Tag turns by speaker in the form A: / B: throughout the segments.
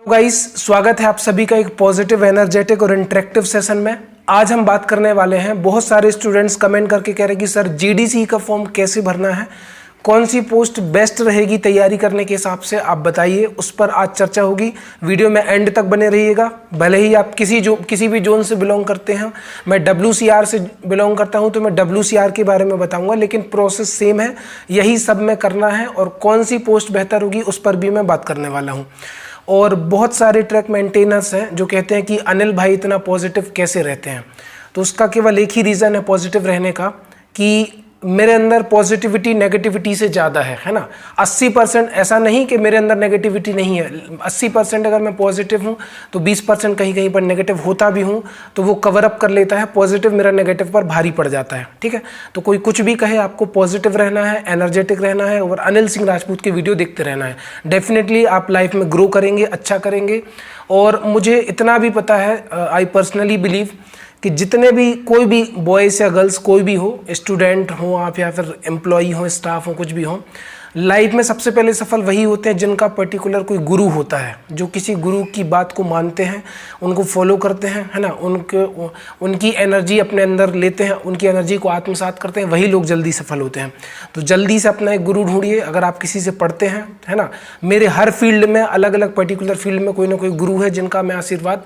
A: Guys, स्वागत है आप सभी का एक पॉजिटिव, एनर्जेटिक और इंटरेक्टिव सेशन में। आज हम बात करने वाले हैं, बहुत सारे स्टूडेंट्स कमेंट करके कह रहे हैं कि सर जीडीसी का फॉर्म कैसे भरना है, कौन सी पोस्ट बेस्ट रहेगी तैयारी करने के हिसाब से, आप बताइए। उस पर आज चर्चा होगी। वीडियो में एंड तक बने रहिएगा। भले ही आप किसी भी जोन से बिलोंग करते हैं, मैं WCR से बिलोंग करता हूं तो मैं WCR के बारे में बताऊंगा, लेकिन प्रोसेस सेम है, यही सब में करना है। और कौन सी पोस्ट बेहतर होगी उस पर भी मैं बात करने वाला हूँ। और बहुत सारे ट्रैक मेंटेनर्स हैं जो कहते हैं कि अनिल भाई इतना पॉजिटिव कैसे रहते हैं। तो उसका केवल एक ही रीज़न है पॉजिटिव रहने का, कि मेरे अंदर पॉजिटिविटी नेगेटिविटी से ज़्यादा है ना। 80% ऐसा नहीं कि मेरे अंदर नेगेटिविटी नहीं है। 80% अगर मैं पॉजिटिव हूँ तो 20% कहीं कहीं पर नेगेटिव होता भी हूँ तो वो कवर अप कर लेता है। पॉजिटिव मेरा नेगेटिव पर भारी पड़ जाता है, ठीक है। तो कोई कुछ भी कहे, आपको पॉजिटिव रहना है, एनर्जेटिक रहना है और अनिल सिंह राजपूत की वीडियो देखते रहना है। डेफिनेटली आप लाइफ में ग्रो करेंगे, अच्छा करेंगे। और मुझे इतना भी पता है, आई पर्सनली बिलीव कि जितने भी कोई भी बॉयज़ या गर्ल्स कोई भी हो, स्टूडेंट हो आप या फिर एम्प्लॉई हो, स्टाफ हो, कुछ भी हो, लाइफ में सबसे पहले सफल वही होते हैं जिनका पर्टिकुलर कोई गुरु होता है, जो किसी गुरु की बात को मानते हैं, उनको फॉलो करते हैं, है ना। उनकी एनर्जी अपने अंदर लेते हैं, उनकी एनर्जी को आत्मसात करते हैं, वही लोग जल्दी सफल होते हैं। तो जल्दी से अपना एक गुरु ढूंढिए। अगर आप किसी से पढ़ते हैं, है ना, मेरे हर फील्ड में, अलग अलग पर्टिकुलर फील्ड में कोई ना कोई गुरु है जिनका मैं आशीर्वाद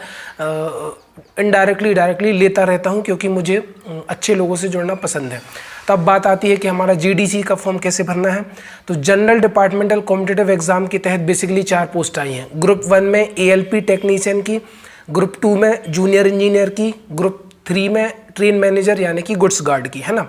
A: इनडायरेक्टली डायरेक्टली लेता रहता हूं, क्योंकि मुझे अच्छे लोगों से जुड़ना पसंद है। तब बात आती है कि हमारा जीडीसी का फॉर्म कैसे भरना है। तो जनरल डिपार्टमेंटल कॉम्पिटिटिव एग्जाम के तहत बेसिकली 4 पोस्ट आई हैं। ग्रुप 1 में ALP टेक्नीशियन की, ग्रुप 2 में जूनियर इंजीनियर की, ग्रुप 3 में ट्रेन मैनेजर यानी कि गुड्स गार्ड की, है ना।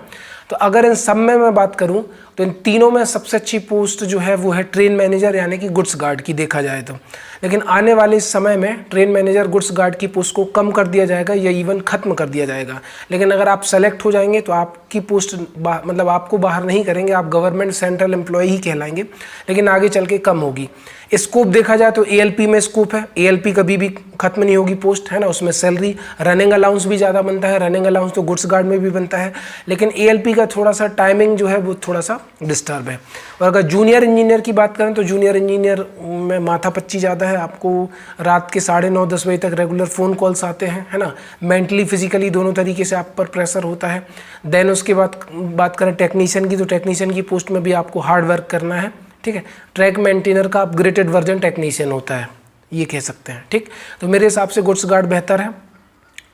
A: तो अगर इन सब में मैं बात करूं तो इन तीनों में सबसे अच्छी पोस्ट जो है वो है ट्रेन मैनेजर यानी कि गुड्स गार्ड की, देखा जाए तो। लेकिन आने वाले समय में ट्रेन मैनेजर गुड्स गार्ड की पोस्ट को कम कर दिया जाएगा या इवन खत्म कर दिया जाएगा। लेकिन अगर आप सेलेक्ट हो जाएंगे तो आपकी पोस्ट मतलब आपको बाहर नहीं करेंगे, आप गवर्नमेंट सेंट्रल एम्प्लॉय ही कहलाएंगे, लेकिन आगे चल के कम होगी। स्कोप देखा जाए तो ALP में स्कोप है, ALP कभी भी खत्म नहीं होगी पोस्ट, है ना। उसमें सैलरी, रनिंग अलाउंस भी ज़्यादा बनता है। रनिंग अलाउंस तो गुड्स गार्ड में भी बनता है, लेकिन ALP का थोड़ा सा टाइमिंग जो है वो थोड़ा सा डिस्टर्ब है। और अगर जूनियर इंजीनियर की बात करें तो जूनियर इंजीनियर में माथापच्ची ज़्यादा है। आपको रात के 9:30-10 बजे तक रेगुलर फ़ोन कॉल्स आते हैं, है ना। मेंटली फिजिकली दोनों तरीके से आप पर प्रेशर होता है। देन उसके बाद बात करें टेक्नीशियन की, तो टेक्नीशियन की पोस्ट में भी आपको हार्ड वर्क करना है, ठीक है। ट्रैक मेंटेनर का अपग्रेडेड वर्जन टेक्नीशियन होता है, ये कह सकते हैं, ठीक। तो मेरे हिसाब से गुड्स गार्ड बेहतर है।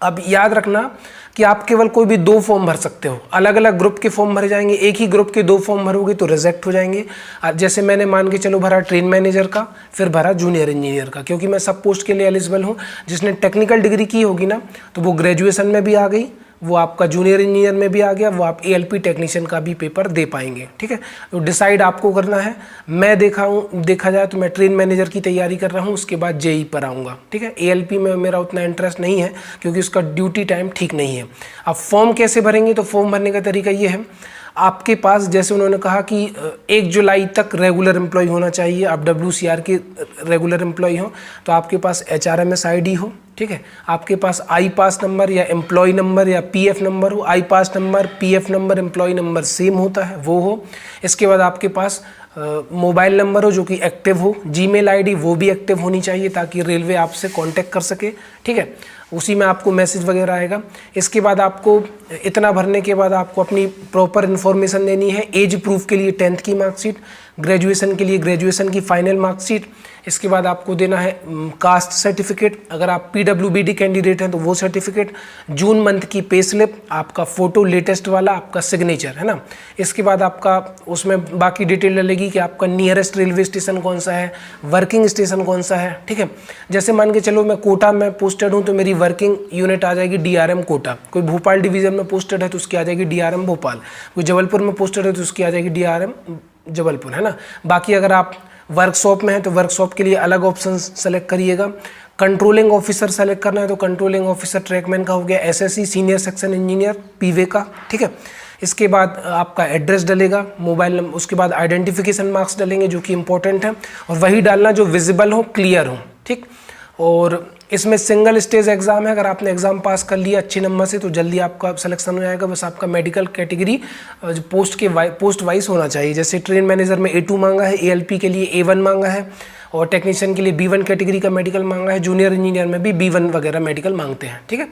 A: अब याद रखना कि आप केवल कोई भी 2 फॉर्म भर सकते हो। अलग अलग ग्रुप के फॉर्म भरे जाएंगे, एक ही ग्रुप के 2 फॉर्म भरोगे तो रिजेक्ट हो जाएंगे। जैसे मैंने मान के चलो भरा ट्रेन मैनेजर का, फिर भरा जूनियर इंजीनियर का, क्योंकि मैं सब पोस्ट के लिए एलिजिबल हूँ। जिसने टेक्निकल डिग्री की होगी ना, तो वो ग्रेजुएशन में भी आ गई, वो आपका जूनियर इंजीनियर में भी आ गया, वो आप ALP टेक्नीशियन का भी पेपर दे पाएंगे, ठीक है। तो डिसाइड आपको करना है। मैं देखा जाए तो मैं ट्रेन मैनेजर की तैयारी कर रहा हूँ, उसके बाद JEE पर आऊँगा, ठीक है। ALP में मेरा उतना इंटरेस्ट नहीं है क्योंकि उसका ड्यूटी टाइम ठीक नहीं है। अब फॉर्म कैसे भरेंगे, तो फॉर्म भरने का तरीका ये है, आपके पास जैसे उन्होंने कहा कि 1 जुलाई तक रेगुलर एम्प्लॉय होना चाहिए। आप WCR के रेगुलर एम्प्लॉय हो तो आपके पास HRMS ID हो, ठीक है। आपके पास आई पास नंबर या एम्प्लॉय नंबर या PF नंबर हो। आई पास number, PF number, employee number same होता है, वो हो। इसके बाद आपके पास मोबाइल नंबर हो जो कि एक्टिव हो। जीमेल ID वो भी एक्टिव होनी चाहिए ताकि रेलवे आपसे कांटेक्ट कर सके, ठीक है। उसी में आपको मैसेज वगैरह आएगा। इसके बाद आपको इतना भरने के बाद आपको अपनी प्रॉपर इन्फॉर्मेशन देनी है। एज प्रूफ के लिए 10th की मार्कशीट, ग्रेजुएशन के लिए ग्रेजुएशन की फाइनल मार्कशीट। इसके बाद आपको देना है कास्ट सर्टिफिकेट, अगर आप PWBD कैंडिडेट हैं तो वो सर्टिफिकेट, जून मंथ की पे स्लिप, आपका फ़ोटो लेटेस्ट वाला, आपका सिग्नेचर, है ना। इसके बाद आपका उसमें बाकी डिटेल डलेगी कि आपका नियरेस्ट रेलवे स्टेशन कौन सा है, वर्किंग स्टेशन कौन सा है, ठीक है। जैसे मान के चलो मैं कोटा में पोस्टेड हूँ तो मेरी वर्किंग यूनिट आ जाएगी DRM कोटा। कोई भोपाल डिवीज़न में पोस्टेड है तो उसकी आ जाएगी DRM भोपाल। कोई जबलपुर में पोस्टेड है तो उसकी आ जाएगी DRM जबलपुर, है ना। बाकी अगर आप वर्कशॉप में है तो वर्कशॉप के लिए अलग ऑप्शन सेलेक्ट करिएगा। कंट्रोलिंग ऑफिसर सेलेक्ट करना है तो कंट्रोलिंग ऑफिसर ट्रैकमैन का हो गया, SSC senior section engineer PV का, ठीक है। इसके बाद आपका एड्रेस डलेगा, मोबाइल नंबर, उसके बाद आइडेंटिफिकेशन मार्क्स डलेंगे जो कि इंपॉर्टेंट है, और वही डालना जो विजिबल हो, क्लियर हो, ठीक। और इसमें सिंगल स्टेज एग्जाम है। अगर आपने एग्जाम पास कर लिया अच्छे नंबर से तो जल्दी आपका सिलेक्शन हो जाएगा। बस आपका मेडिकल कैटेगरी जो पोस्ट वाइज होना चाहिए। जैसे ट्रेन मैनेजर में A2 मांगा है, ALP के लिए A1 मांगा है, और टेक्नीशियन के लिए B1 कैटेगरी का मेडिकल मांगा है, जूनियर इंजीनियर में भी B1 वगैरह मेडिकल मांगते हैं। ठीक है,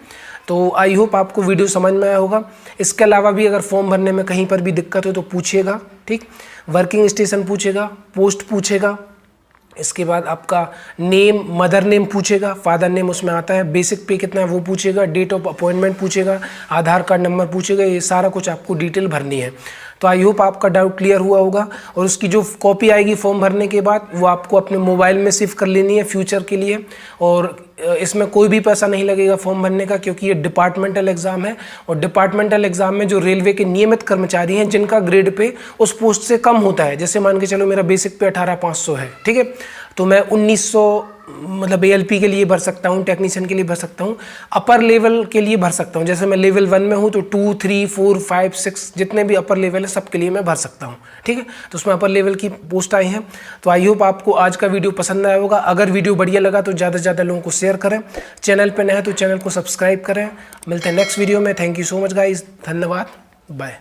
A: तो आई होप आपको वीडियो समझ में आया होगा। इसके अलावा भी अगर फॉर्म भरने में कहीं पर भी दिक्कत हो तो पूछिएगा। ठीक, वर्किंग स्टेशन पूछेगा, पोस्ट पूछेगा, इसके बाद आपका नेम, मदर नेम पूछेगा, फादर नेम उसमें आता है, बेसिक पे कितना है वो पूछेगा, डेट ऑफ अपॉइंटमेंट पूछेगा, आधार कार्ड नंबर पूछेगा, ये सारा कुछ आपको डिटेल भरनी है। तो आई होप आपका डाउट क्लियर हुआ होगा। और उसकी जो कॉपी आएगी फॉर्म भरने के बाद वो आपको अपने मोबाइल में सेव कर लेनी है फ्यूचर के लिए। और इसमें कोई भी पैसा नहीं लगेगा फॉर्म भरने का, क्योंकि ये डिपार्टमेंटल एग्जाम है। और डिपार्टमेंटल एग्जाम में जो रेलवे के नियमित कर्मचारी हैं जिनका ग्रेड पे उस पोस्ट से कम होता है, जैसे मान के चलो मेरा बेसिक पे 18,500 है, ठीक है, तो मैं 1900 मतलब ALP के लिए भर सकता हूँ, टेक्नीशियन के लिए भर सकता हूँ, अपर लेवल के लिए भर सकता हूँ। जैसे मैं लेवल 1 में हूँ तो 2, 3, 4, 5, 6 जितने भी अपर लेवल है सबके लिए मैं भर सकता हूँ। ठीक है, तो उसमें अपर लेवल की पोस्ट आई हैं। तो आई होप आपको आज का वीडियो पसंद आया होगा। अगर वीडियो बढ़िया लगा तो ज़्यादा से ज़्यादा लोगों को शेयर करें। चैनल पर नए हैं तो चैनल को सब्सक्राइब करें। मिलते हैं नेक्स्ट वीडियो में। Thank you so much guys, धन्यवाद, बाय।